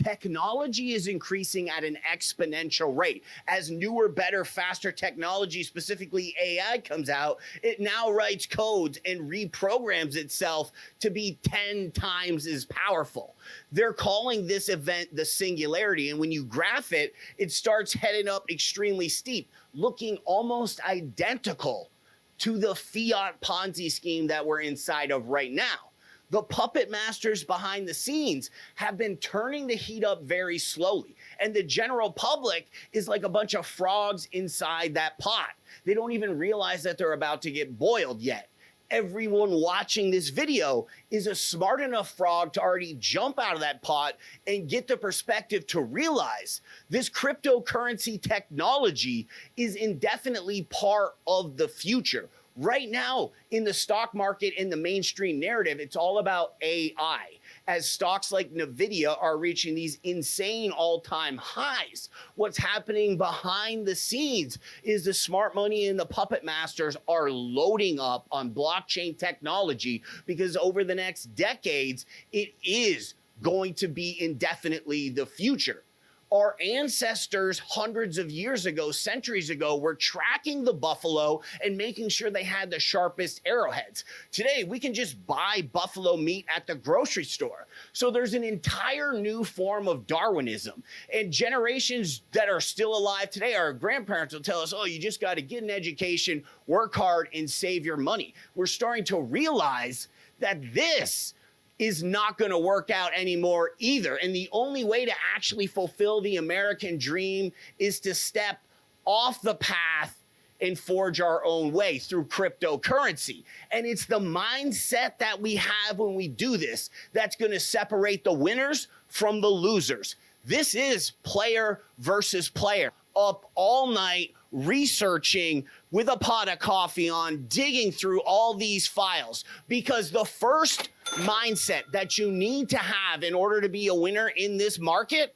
Technology is increasing at an exponential rate. As newer, better, faster technology, specifically AI, comes out, it now writes codes and reprograms itself to be 10 times as powerful. They're calling this event the singularity, and when you graph it, it starts heading up extremely steep, looking almost identical to the fiat Ponzi scheme that we're inside of right now. The puppet masters behind the scenes have been turning the heat up very slowly. And the general public is like a bunch of frogs inside that pot. They don't even realize that they're about to get boiled yet. Everyone watching this video is a smart enough frog to already jump out of that pot and get the perspective to realize this cryptocurrency technology is indefinitely part of the future. Right now, in the stock market, in the mainstream narrative, it's all about AI. As stocks like Nvidia are reaching these insane all-time highs, what's happening behind the scenes is the smart money and the puppet masters are loading up on blockchain technology, because over the next decades, it is going to be indefinitely the future. Our ancestors hundreds of years ago, centuries ago, were tracking the buffalo and making sure they had the sharpest arrowheads. Today, we can just buy buffalo meat at the grocery store. So there's an entire new form of Darwinism. And generations that are still alive today, our grandparents will tell us, oh, you just got to get an education, work hard, and save your money. We're starting to realize that this is not going to work out anymore either. And the only way to actually fulfill the American dream is to step off the path and forge our own way through cryptocurrency. And it's the mindset that we have when we do this that's going to separate the winners from the losers. This is player versus player. Up all night, researching with a pot of coffee on, digging through all these files, because the first mindset that you need to have in order to be a winner in this market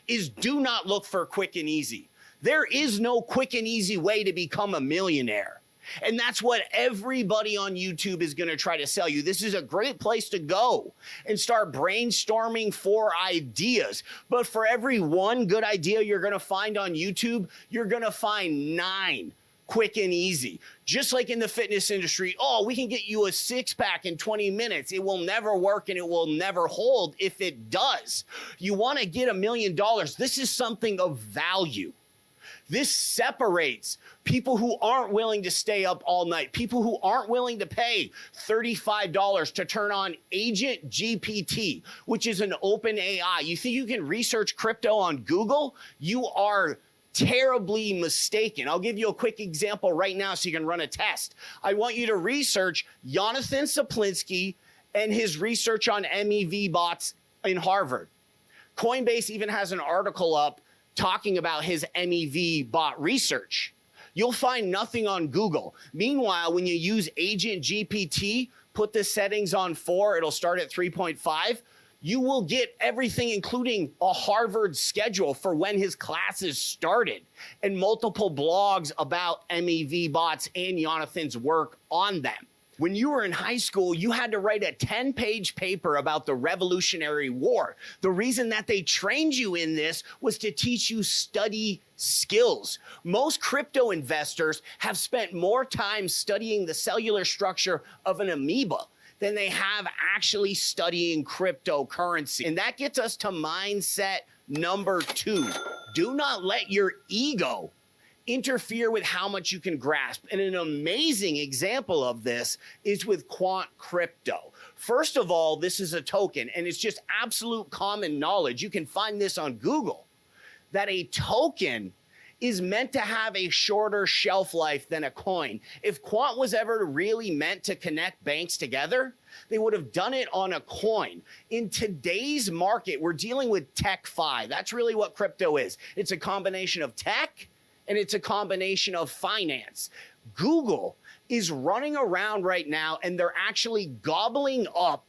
is do not look for quick and easy. There is no quick and easy way to become a millionaire. And that's what everybody on YouTube is going to try to sell you. This is a great place to go and start brainstorming for ideas. But for every one good idea you're going to find on YouTube, you're going to find 9 quick and easy. Just like in the fitness industry, oh, we can get you a six-pack in 20 minutes. It will never work and it will never hold if it does. You want to get $1 million. This is something of value. This separates people who aren't willing to stay up all night, people who aren't willing to pay $35 to turn on Agent GPT, which is an open AI. You think you can research crypto on Google? You are terribly mistaken. I'll give you a quick example right now so you can run a test. I want you to research Jonathan Saplinsky and his research on MEV bots in Harvard. Coinbase even has an article up talking about his MEV bot research. You'll find nothing on Google. Meanwhile, when you use Agent GPT, put the settings on 4, it'll start at 3.5. You will get everything, including a Harvard schedule for when his classes started and multiple blogs about MEV bots and Jonathan's work on them. When you were in high school, you had to write a 10-page paper about the Revolutionary War. The reason that they trained you in this was to teach you study skills. Most crypto investors have spent more time studying the cellular structure of an amoeba than they have actually studying cryptocurrency. And that gets us to mindset number 2. Do not let your ego interfere with how much you can grasp. And an amazing example of this is with quant crypto. First of all, this is a token, and it's just absolute common knowledge. You can find this on Google, that a token is meant to have a shorter shelf life than a coin. If quant was ever really meant to connect banks together, they would have done it on a coin. In today's market, we're dealing with tech-fi. That's really what crypto is. It's a combination of tech and it's a combination of finance. Google is running around right now and they're actually gobbling up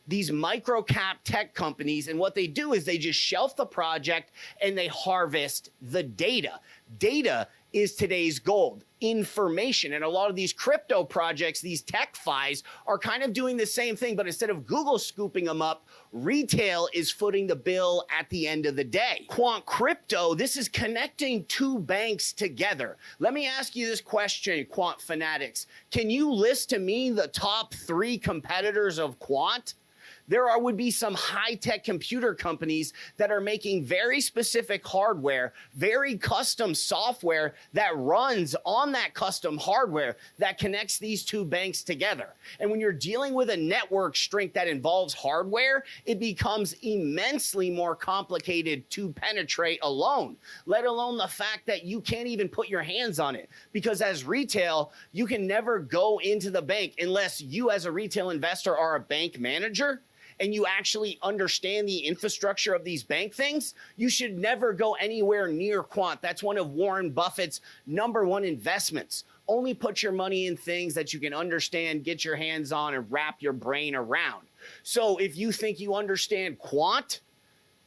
these micro cap tech companies, and what they do is they just shelf the project and they harvest the data. Data is today's gold. Information. And a lot of these crypto projects, these tech FIs, are kind of doing the same thing, but instead of Google scooping them up, retail is footing the bill at the end of the day. Quant crypto, this is connecting two banks together. Let me ask you this question, quant fanatics. Can you list to me the top 3 competitors of quant? There would be some high-tech computer companies that are making very specific hardware, very custom software that runs on that custom hardware that connects these two banks together. And when you're dealing with a network strength that involves hardware, it becomes immensely more complicated to penetrate alone, let alone the fact that you can't even put your hands on it. Because as retail, you can never go into the bank unless you as a retail investor are a bank manager and you actually understand the infrastructure of these bank things. You should never go anywhere near quant. That's one of Warren Buffett's #1 investments. Only put your money in things that you can understand, get your hands on, and wrap your brain around. So if you think you understand quant,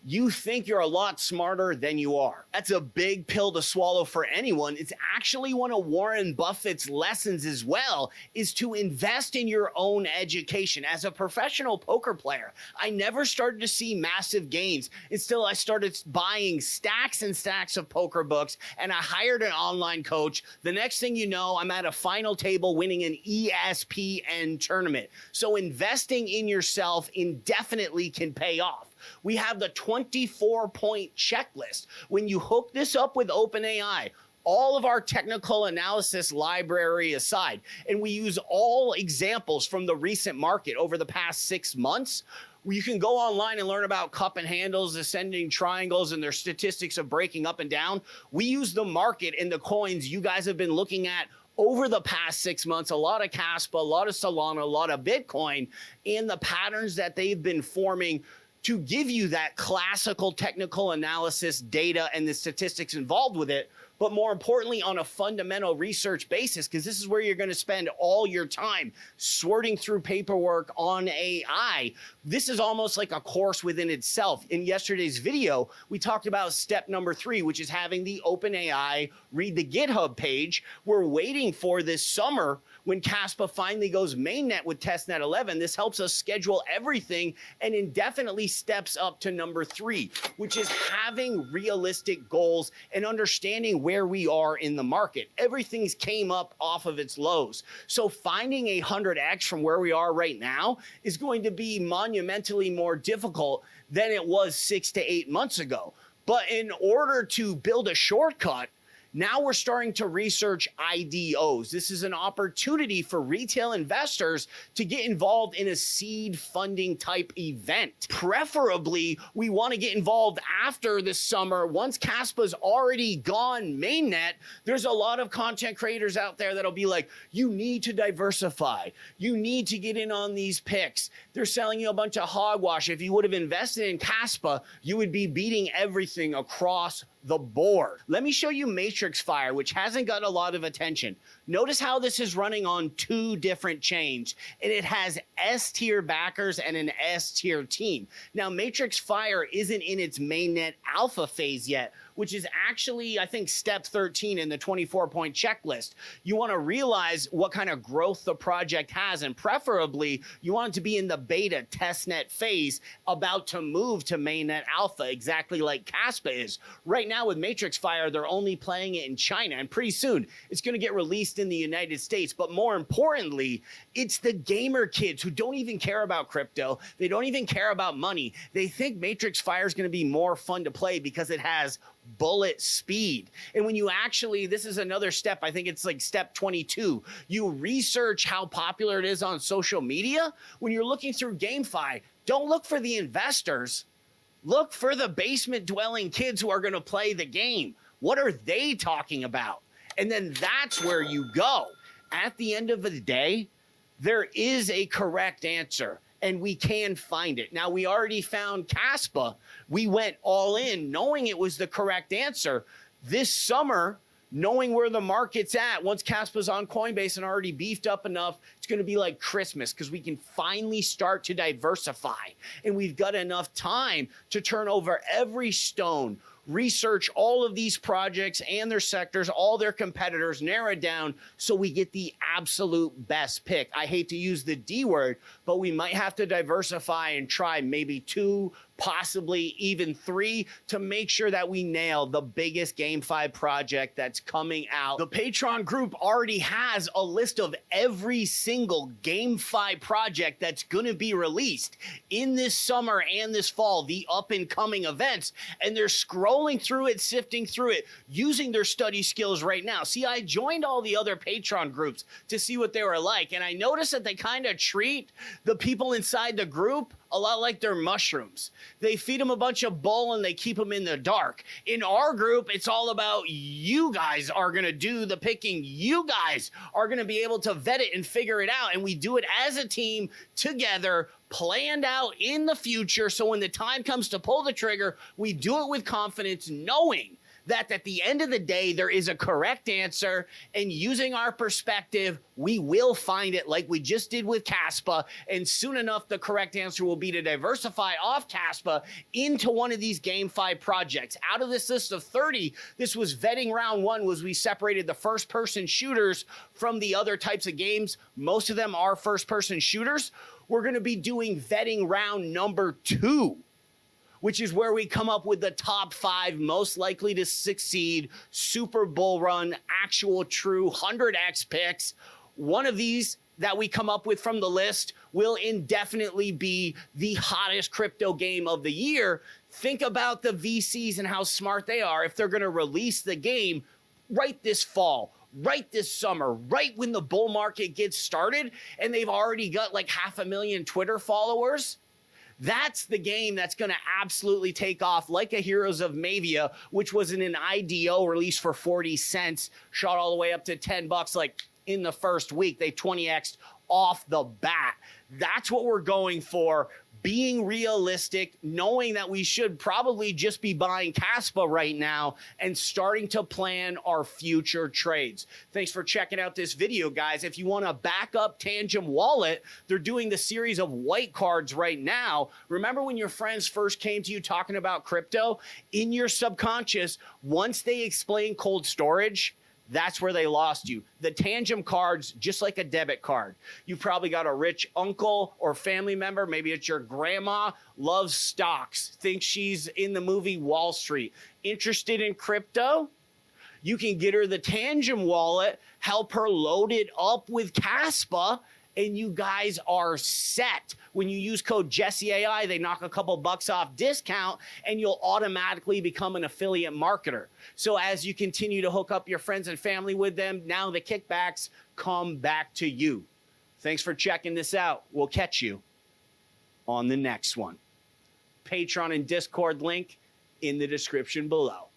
you think you're a lot smarter than you are. That's a big pill to swallow for anyone. It's actually one of Warren Buffett's lessons as well, is to invest in your own education. As a professional poker player, I never started to see massive gains until I started buying stacks and stacks of poker books, and I hired an online coach. The next thing you know, I'm at a final table winning an ESPN tournament. So investing in yourself indefinitely can pay off. We have the 24-point checklist. When you hook this up with OpenAI, all of our technical analysis library aside, and we use all examples from the recent market over the past 6 months, you can go online and learn about cup and handles, ascending triangles, and their statistics of breaking up and down. We use the market and the coins you guys have been looking at over the past 6 months, a lot of Kaspa, a lot of Solana, a lot of Bitcoin, and the patterns that they've been forming to give you that classical technical analysis data and the statistics involved with it, but more importantly on a fundamental research basis, because this is where you're going to spend all your time sorting through paperwork on AI. This is almost like a course within itself. In yesterday's video, we talked about step number 3, which is having the OpenAI read the GitHub page. We're waiting for this summer when Kaspa finally goes mainnet with testnet 11. This helps us schedule everything and indefinitely steps up to number 3, which is having realistic goals and understanding where we are in the market. Everything's came up off of its lows. So finding a 100x from where we are right now is going to be monumentally more difficult than it was 6 to 8 months ago. But in order to build a shortcut, now we're starting to research IDOs. This is an opportunity for retail investors to get involved in a seed funding type event. Preferably, we want to get involved after this summer. Once Kaspa's already gone mainnet, there's a lot of content creators out there that'll be like, you need to diversify. You need to get in on these picks. They're selling you a bunch of hogwash. If you would have invested in Kaspa, you would be beating everything across the board. Let me show you Matrix Fire, which hasn't got a lot of attention. Notice how this is running on 2 different chains, and it has S-tier backers and an S-tier team. Now, Matrix Fire isn't in its mainnet alpha phase yet, which is actually, I think, step 13 in the 24-point checklist. You want to realize what kind of growth the project has, and preferably, you want it to be in the beta testnet phase, about to move to mainnet alpha, exactly like Kaspa is. Right now with Matrix Fire, they're only playing it in China, and pretty soon, it's going to get released in the United States. But more importantly, it's the gamer kids who don't even care about crypto. They don't even care about money. They think Matrix Fire is going to be more fun to play because it has bullet speed. And when you actually, this is another step, I think it's like step 22, you research how popular it is on social media. When you're looking through GameFi, don't look for the investors. Look for the basement dwelling kids who are going to play the game. What are they talking about? And then that's where you go. At the end of the day, there is a correct answer, and we can find it. Now, we already found Kaspa. We went all in knowing it was the correct answer. This summer, knowing where the market's at, once Kaspa's on Coinbase and already beefed up enough It's going to be like Christmas because we can finally start to diversify. And we've got enough time to turn over every stone, research all of these projects and their sectors, all their competitors, narrow it down so we get the absolute best pick. I hate to use the D word, but we might have to diversify and try maybe 2, possibly even 3 to make sure that we nail the biggest GameFi project that's coming out. The Patreon group already has a list of every single GameFi project that's going to be released in this summer and this fall, the up and coming events, and they're scrolling through it, sifting through it, using their study skills right now. See, I joined all the other Patreon groups to see what they were like, and I noticed that they kind of treat the people inside the group a lot like they're mushrooms. They feed them a bunch of bull and they keep them in the dark. In our group, it's all about you guys are going to do the picking. You guys are going to be able to vet it and figure it out. And we do it as a team together, planned out in the future. So when the time comes to pull the trigger, we do it with confidence, knowing that at the end of the day, there is a correct answer, and using our perspective, we will find it like we just did with Kaspa, and soon enough, the correct answer will be to diversify off Kaspa into one of these GameFi projects. Out of this list of 30, this was vetting round 1, was we separated the first-person shooters from the other types of games. Most of them are first-person shooters. We're gonna be doing vetting round number 2, which is where we come up with the top 5 most likely to succeed, super bull run, actual true 100x picks. One of these that we come up with from the list will indefinitely be the hottest crypto game of the year. Think about the VCs and how smart they are if they're going to release the game right this fall, right this summer, right when the bull market gets started, and they've already got like 500,000 Twitter followers. That's the game that's going to absolutely take off, like a Heroes of Mavia, which was in an IDO released for 40 cents, shot all the way up to $10 like in the first week. They 20x'd off the bat. That's what we're going for. Being realistic, knowing that we should probably just be buying Kaspa right now and starting to plan our future trades. Thanks for checking out this video, guys. If you want to back up Tangem Wallet, they're doing the series of white cards right now. Remember when your friends first came to you talking about crypto? In your subconscious, once they explain cold storage, that's where they lost you. The Tangem cards, just like a debit card. You probably got a rich uncle or family member, maybe it's your grandma, loves stocks, thinks she's in the movie Wall Street. Interested in crypto? You can get her the Tangem wallet, help her load it up with Kaspa, and you guys are set. When you use code JesseAI, they knock a couple bucks off discount, and you'll automatically become an affiliate marketer. So as you continue to hook up your friends and family with them, now the kickbacks come back to you. Thanks for checking this out. We'll catch you on the next one. Patreon and Discord link in the description below.